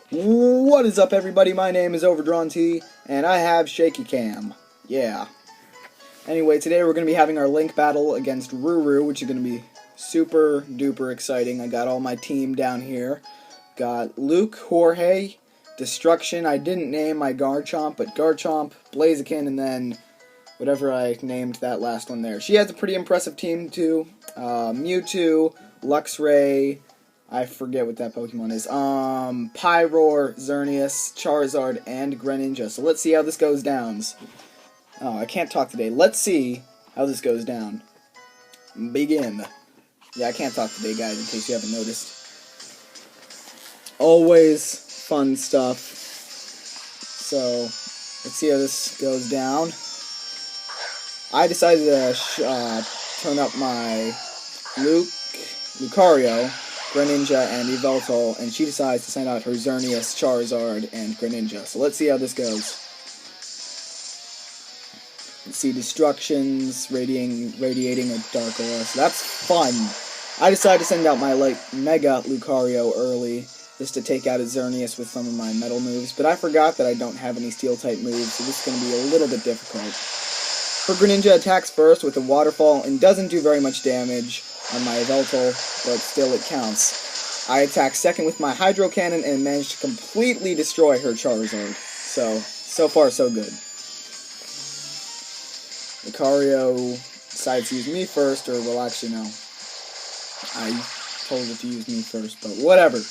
What is up, everybody? My name is OverdrawnTea, and I have Shaky Cam. Yeah. Anyway, today we're going to be having our Link battle against Ruru, which is going to be super duper exciting. I got all my team down here. Got Luke, Jorge, Destruction. I didn't name my Garchomp, but Garchomp, Blaziken, and then whatever I named that last one there. She has a pretty impressive team too. Mewtwo, Luxray, I forget what that Pokemon is. Pyroar, Xerneas, Charizard, and Greninja. So let's see how this goes down. Oh, I can't talk today. Let's see how this goes down. Begin. Yeah, I can't talk today, guys, in case you haven't noticed. Always fun stuff. So, let's see how this goes down. I decided to turn up my Lucario, Greninja, and Yveltal, and she decides to send out her Xerneas, Charizard, and Greninja. So let's see how this goes. Let's see, Destructions, radiating a Dark Aura, so that's fun. I decided to send out my Mega Lucario early, just to take out a Xerneas with some of my metal moves, but I forgot that I don't have any Steel-type moves, so this is going to be a little bit difficult. Her Greninja attacks first with a Waterfall and doesn't do very much damage on my Yveltal, but still it counts. I attack second with my Hydro Cannon and managed to completely destroy her Charizard. So far so good. Lucario decides to use me first, or well, actually no. I told it to use me first, but whatever.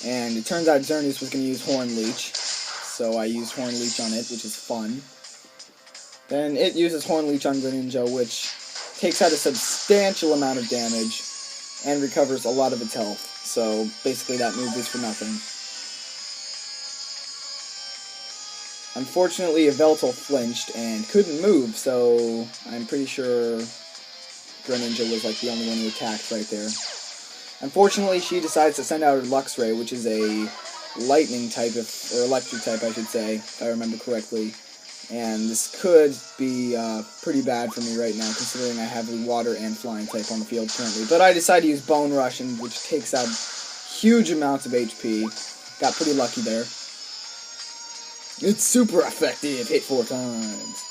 And it turns out Xerneas was going to use Horn Leech, so I used Horn Leech on it, which is fun. Then it uses Horn Leech on Greninja, which takes out a substantial amount of damage and recovers a lot of its health. So basically that move is for nothing. Unfortunately, Yveltal flinched and couldn't move, so I'm pretty sure Greninja was like the only one who attacked right there. Unfortunately, she decides to send out her Luxray, which is a lightning type, or electric type I should say, if I remember correctly. And this could be pretty bad for me right now, considering I have a water and flying type on the field currently. But I decided to use Bone Rush, which takes out huge amounts of HP. Got pretty lucky there. It's super effective. Hit 4 times.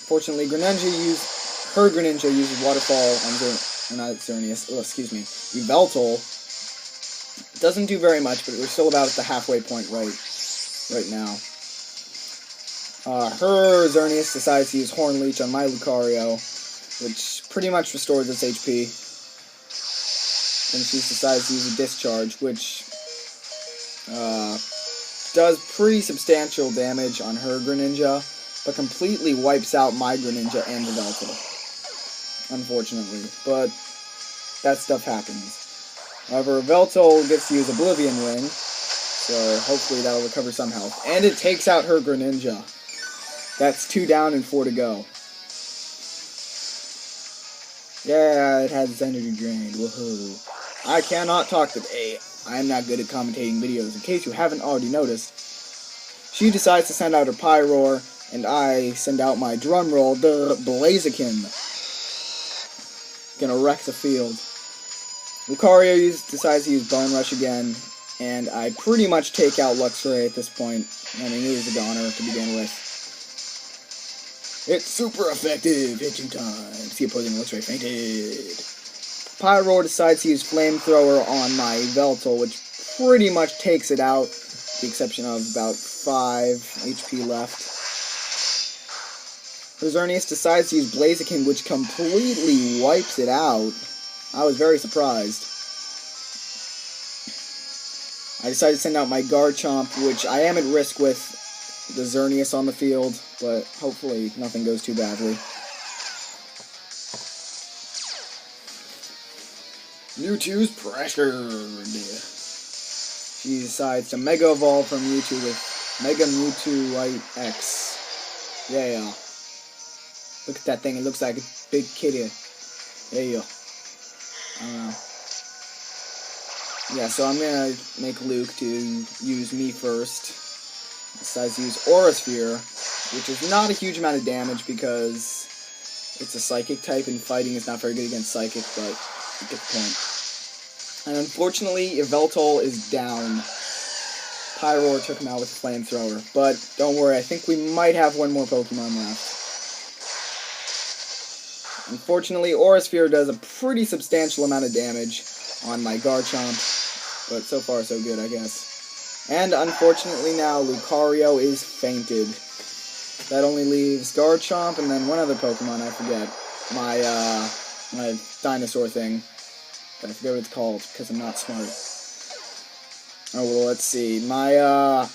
Fortunately, Greninja uses Waterfall on Yveltal. Doesn't do very much, but we're still about at the halfway point right now. Her Xerneas decides to use Horn Leech on my Lucario, which pretty much restores its HP. And she decides to use a Discharge, which does pretty substantial damage on her Greninja, but completely wipes out my Greninja and Yveltal, unfortunately. But that stuff happens. However, Yveltal gets to use Oblivion Ring, so hopefully that'll recover some health. And it takes out her Greninja. That's 2 down and 4 to go. Yeah, it has its energy drained. Woohoo. I cannot talk today. I am not good at commentating videos. In case you haven't already noticed, she decides to send out her Pyroar, and I send out my drumroll, the Blaziken. Gonna wreck the field. Lucario decides to use Bone Rush again, and I pretty much take out Luxray at this point. I mean, it is a goner to begin with. It's super effective. Hit 2 times. The opposing Luxray fainted. Pyroar decides to use Flamethrower on my Yveltal, which pretty much takes it out, with the exception of about 5 HP left. Her Xerneas decides to use Blaziken, which completely wipes it out. I was very surprised. I decided to send out my Garchomp, which I am at risk with the Xerneas on the field, but hopefully nothing goes too badly. Mewtwo's pressured. She decides to Mega Evolve from Mewtwo with Mega Mewtwo Light X. Yeah. Look at that thing, it looks like a big kitty. Yeah. Yeah, so I'm gonna make Luke to use me first. Decides to use Aura Sphere, which is not a huge amount of damage because it's a Psychic type, and fighting is not very good against Psychic, but you get the point. And unfortunately, Yveltal is down. Pyroar took him out with a flamethrower. But don't worry, I think we might have one more Pokemon left. Unfortunately, Aura Sphere does a pretty substantial amount of damage on my Garchomp, but so far so good, I guess. And unfortunately now, Lucario is fainted. That only leaves Garchomp and then one other Pokemon, I forget. My dinosaur thing. I forget what it's called, because I'm not smart. Oh, well, let's see. My,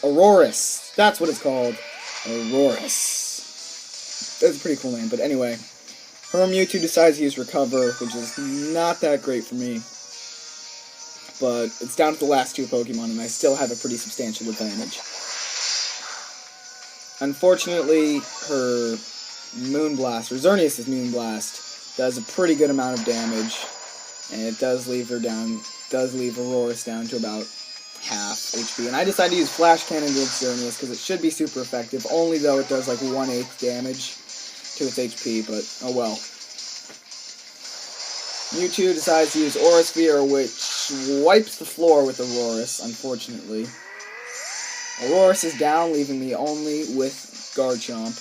Aurorus. That's what it's called. Aurorus. That's a pretty cool name, but anyway. Her Mewtwo decides to use Recover, which is not that great for me. But it's down to the last two Pokemon, and I still have a pretty substantial advantage. Unfortunately, her Moonblast, or Xerneas' Moonblast, does a pretty good amount of damage, and it does leave Aurorus down to about half HP. And I decided to use Flash Cannon against Xerneas because it should be super effective, only though it does like 1/8 damage to its HP, but oh well. Mewtwo decides to use Aura Sphere, which wipes the floor with Aurorus, unfortunately. Aurorus is down, leaving me only with Garchomp.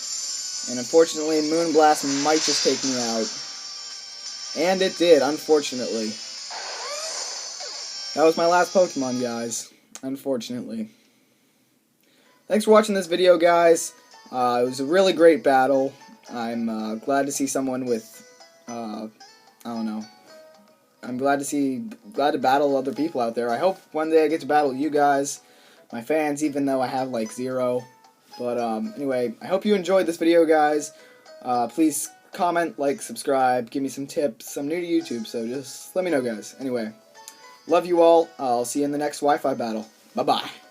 And unfortunately, Moonblast might just take me out. And it did, unfortunately. That was my last Pokemon, guys. Unfortunately. Thanks for watching this video, guys. It was a really great battle. I'm glad to see someone with, I don't know. I'm glad to battle other people out there. I hope one day I get to battle you guys, my fans, even though I have like 0. But anyway, I hope you enjoyed this video, guys. Please comment, like, subscribe, give me some tips. I'm new to YouTube, so just let me know, guys. Anyway, love you all. I'll see you in the next Wi-Fi battle. Bye-bye.